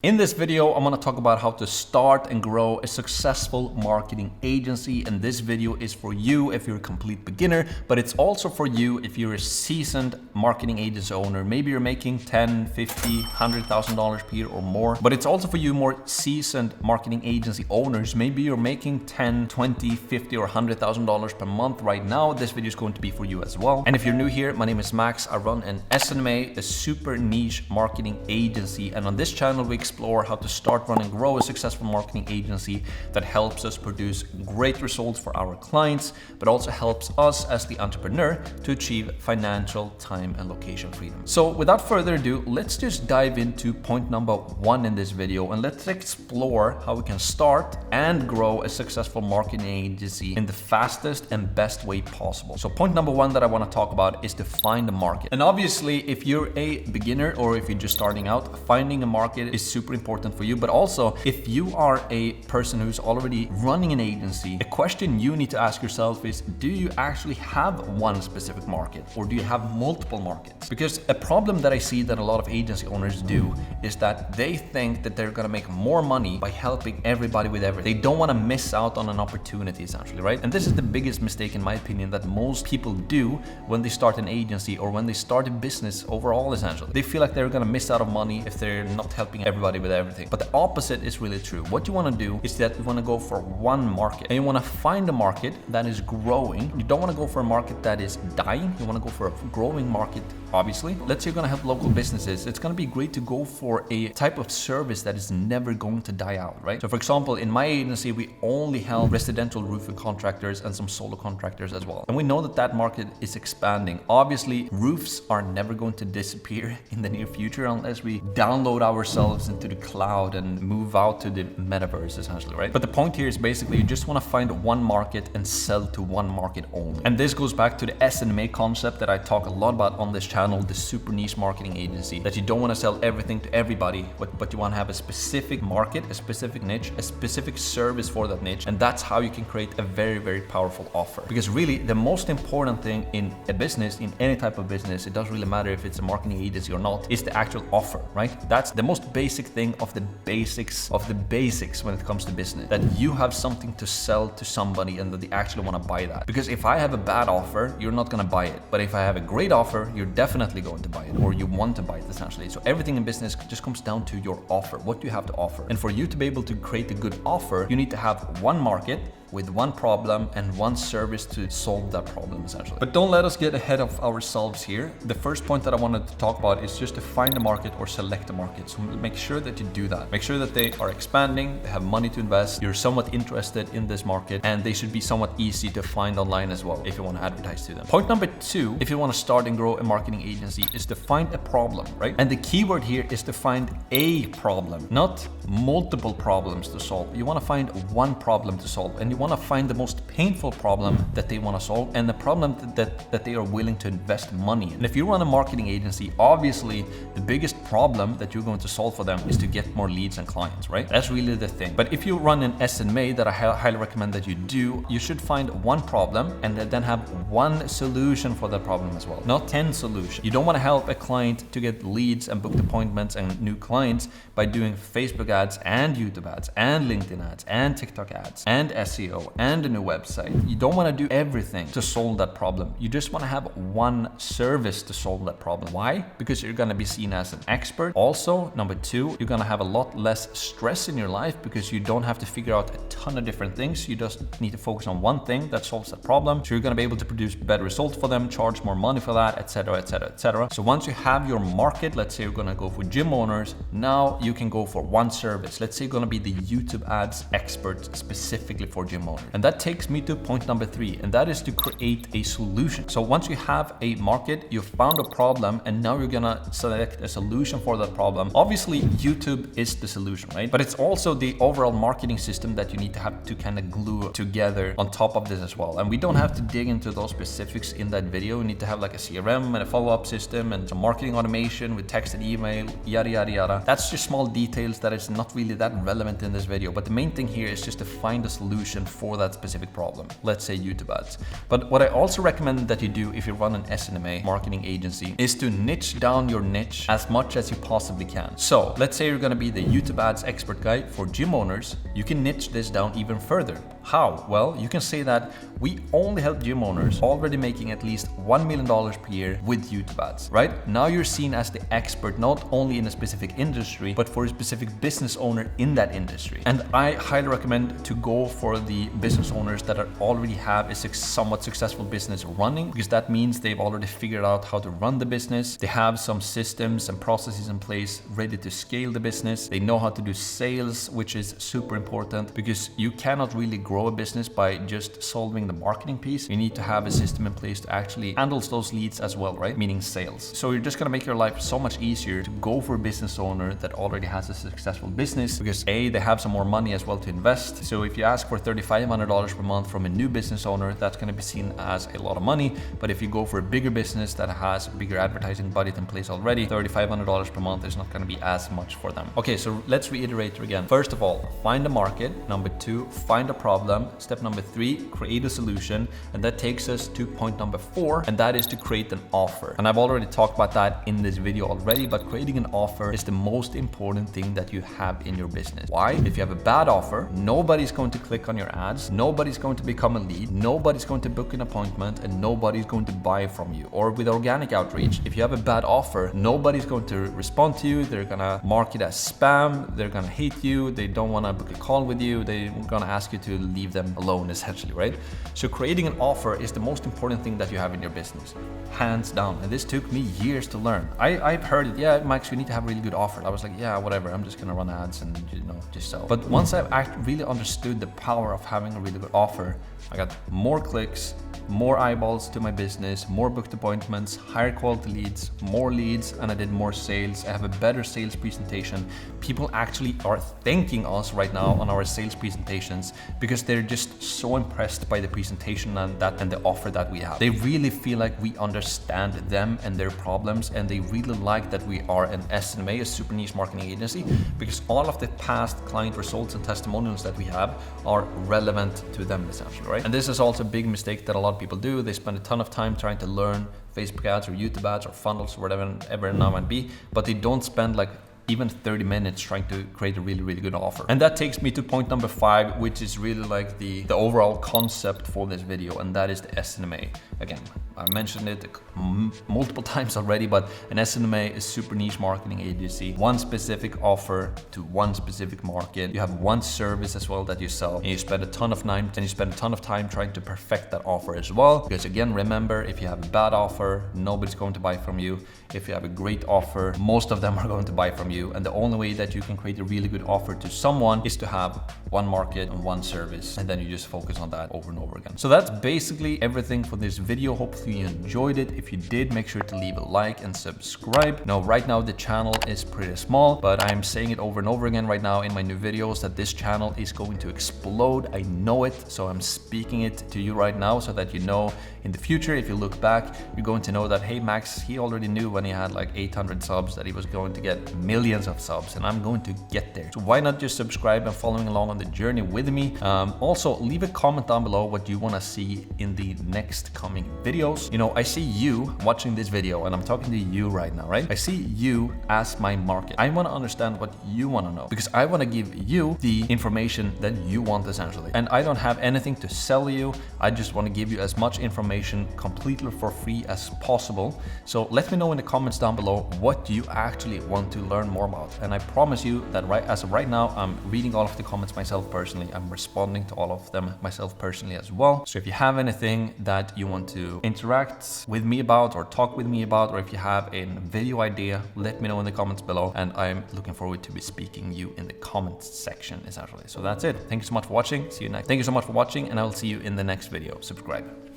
In this video, I'm going to talk about how to start and grow a successful marketing agency. And this video is for you if you're a complete beginner, but it's also for you if you're a seasoned marketing agency owner. Maybe you're making $10, $50, $100,000 per year or more, but it's also for you more seasoned marketing agency owners. Maybe you're making $10, $20, $50 or $100,000 per month right now. This video is going to be for you as well. And if you're new here, my name is Max. I run an SNMA, a super niche marketing agency. And on this channel, we explore how to start, run, and grow a successful marketing agency that helps us produce great results for our clients, but also helps us as the entrepreneur to achieve financial, time, and location freedom. So without further ado, let's just dive into point number one in this video, and let's explore how we can start and grow a successful marketing agency in the fastest and best way possible. So point number one that I want to talk about is to find a market. And obviously, if you're a beginner or if you're just starting out, finding a market is super important for you. But also, if you are a person who's already running an agency, a question you need to ask yourself is, do you actually have one specific market, or do you have multiple markets? Because a problem that I see that a lot of agency owners do is that they think that they're gonna make more money by helping everybody with everything. They don't want to miss out on an opportunity, essentially, right? And this is the biggest mistake, in my opinion, that most people do when they start an agency or when they start a business overall, essentially. They feel like they're gonna miss out on money if they're not helping everybody with everything. But the opposite is really true. What you want to do is that you want to go for one market, and you want to find a market that is growing. You don't want to go for a market that is dying. You want to go for a growing market, obviously. Let's say you're going to help local businesses. It's going to be great to go for a type of service that is never going to die out, right? So for example, in my agency, we only help residential roofing contractors and some solar contractors as well. And we know that that market is expanding. Obviously, roofs are never going to disappear in the near future unless we download ourselves into the cloud and move out to the metaverse, essentially, right? But the point here is basically you just want to find one market and sell to one market only. And this goes back to the SNMA concept that I talk a lot about on this channel, the super niche marketing agency, that you don't want to sell everything to everybody, but you want to have a specific market, a specific niche, a specific service for that niche. And that's how you can create a very, very powerful offer. Because really, the most important thing in a business, in any type of business, it doesn't really matter if it's a marketing agency or not, is the actual offer, right? That's the most basic thing of the basics of the basics when it comes to business, that you have something to sell to somebody and that they actually want to buy that. Because if I have a bad offer, you're not going to buy it. But if I have a great offer, you're definitely going to buy it, or you want to buy it, essentially. So everything in business just comes down to your offer, what you have to offer. And for you to be able to create a good offer, you need to have one market with one problem and one service to solve that problem, essentially. But don't let us get ahead of ourselves here. The first point that I wanted to talk about is just to find a market or select a market. So make sure that you do that. Make sure that they are expanding, they have money to invest, you're somewhat interested in this market, and they should be somewhat easy to find online as well if you want to advertise to them. Point number two, if you want to start and grow a marketing agency, is to find a problem, right? And the keyword here is to find a problem, not multiple problems to solve. You want to find one problem to solve, and you want to find the most painful problem that they want to solve, and the problem that they are willing to invest money in. And if you run a marketing agency, obviously the biggest problem that you're going to solve for them is to get more leads and clients, right? That's really the thing. But if you run an SNMA, that I highly recommend that you do, you should find one problem and then have one solution for that problem as well, not 10 solutions. You don't want to help a client to get leads and booked appointments and new clients by doing Facebook ads and YouTube ads and LinkedIn ads and TikTok ads and SEO and a new website. You don't want to do everything to solve that problem. You just want to have one service to solve that problem. Why? Because you're going to be seen as an expert. Also, number two, you're going to have a lot less stress in your life because you don't have to figure out a ton of different things. You just need to focus on one thing that solves that problem. So you're going to be able to produce better results for them, charge more money for that, etc., etc., etc. So once you have your market, let's say you're going to go for gym owners, now you can go for one service. Let's say you're going to be the YouTube ads expert specifically for gym owners. And that takes me to point number three, and that is to create a solution. So once you have a market, you've found a problem, and now you're gonna select a solution for that problem. Obviously, YouTube is the solution, right? But it's also the overall marketing system that you need to have to kind of glue together on top of this as well. And we don't have to dig into those specifics in that video. We need to have like a CRM and a follow-up system and some marketing automation with text and email, yada, yada, yada. That's just small details that is not really that relevant in this video. But the main thing here is just to find a solution for that specific problem. Let's say YouTube ads. But what I also recommend that you do if you run an SNMA marketing agency is to niche down your niche as much as you possibly can. So let's say you're going to be the YouTube ads expert guy for gym owners. You can niche this down even further. How? Well, you can say that we only help gym owners already making at least $1 million per year with YouTube ads, right? Now you're seen as the expert, not only in a specific industry, but for a specific business owner in that industry. And I highly recommend to go for the business owners that already have a somewhat successful business running, because that means they've already figured out how to run the business. They have some systems and processes in place ready to scale the business. They know how to do sales, which is super important, because you cannot really grow a business by just solving the marketing piece. You need to have a system in place to actually handle those leads as well, right? Meaning sales. So you're just gonna make your life so much easier to go for a business owner that already has a successful business, because A, they have some more money as well to invest. So if you ask for $3,500 per month from a new business owner, that's gonna be seen as a lot of money. But if you go for a bigger business that has a bigger advertising budget in place already, $3,500 per month is not gonna be as much for them. Okay, so let's reiterate again. First of all, find a market. Number 2, find a problem. Step number 3, create a solution. And that takes us to point number 4, and that is to create an offer. And I've already talked about that in this video already, but creating an offer is the most important thing that you have in your business. Why? If you have a bad offer, nobody's going to click on your ads, nobody's going to become a lead, nobody's going to book an appointment, and nobody's going to buy from you. Or with organic outreach, if you have a bad offer, nobody's going to respond to you. They're gonna mark it as spam, they're gonna hate you, they don't wanna book a call with you, they're gonna ask you to leave them alone, essentially, right? So creating an offer is the most important thing that you have in your business, hands down. And this took me years to learn. I've heard it, yeah, Max, you need to have a really good offer. I was like, yeah, whatever, I'm just gonna run ads and, you know, just sell. But once I really understood the power of having a really good offer, I got more clicks, more eyeballs to my business, more booked appointments, higher quality leads, and I did more sales. I have a better sales presentation. People actually are thanking us right now on our sales presentations because they're just so impressed by the presentation and the offer that we have. They really feel like we understand them and their problems, and they really like that we are an SNMA, a super niche marketing agency, because all of the past client results and testimonials that we have are relevant to them, essentially, right? And this is also a big mistake that a lot of people do. They spend a ton of time trying to learn Facebook ads or YouTube ads or funnels or whatever it now might be, but they don't spend like even 30 minutes trying to create a really, really good offer. And that takes me to point number 5, which is really like the overall concept for this video, and that is the SNMA. Again, I mentioned it multiple times already, but an SNMA is super niche marketing agency, one specific offer to one specific market. You have one service as well that you sell, and you spend a ton of time trying to perfect that offer as well. Because again, remember, if you have a bad offer, nobody's going to buy from you. If you have a great offer, most of them are going to buy from you. And the only way that you can create a really good offer to someone is to have one market and one service, and then you just focus on that over and over again. So that's basically everything for this video. Hopefully you enjoyed it. If you did, make sure to leave a like and subscribe. Now, right now the channel is pretty small, but I'm saying it over and over again right now in my new videos that this channel is going to explode. I know it, so I'm speaking it to you right now so that you know in the future, if you look back, you're going to know that, hey, Max, he already knew when he had like 800 subs that he was going to get millions of subs, and I'm going to get there. So why not just subscribe and following along on the journey with me? Also, leave a comment down below what you want to see in the next coming videos. You know, I see you watching this video, and I'm talking to you right now, right? I see you as my market. I want to understand what you want to know, because I want to give you the information that you want, essentially. And I don't have anything to sell you. I just want to give you as much information completely for free as possible. So let me know in the comments down below what you actually want to learn more about. And I promise you that as of right now, I'm reading all of the comments myself personally. I'm responding to all of them myself personally as well. So if you have anything that you want to interact with me about or talk with me about, or if you have a video idea, let me know in the comments below. And I'm looking forward to be speaking you in the comments section, essentially. So that's it. Thank you so much for watching. See you next. Thank you so much for watching, and I will see you in the next video. Subscribe.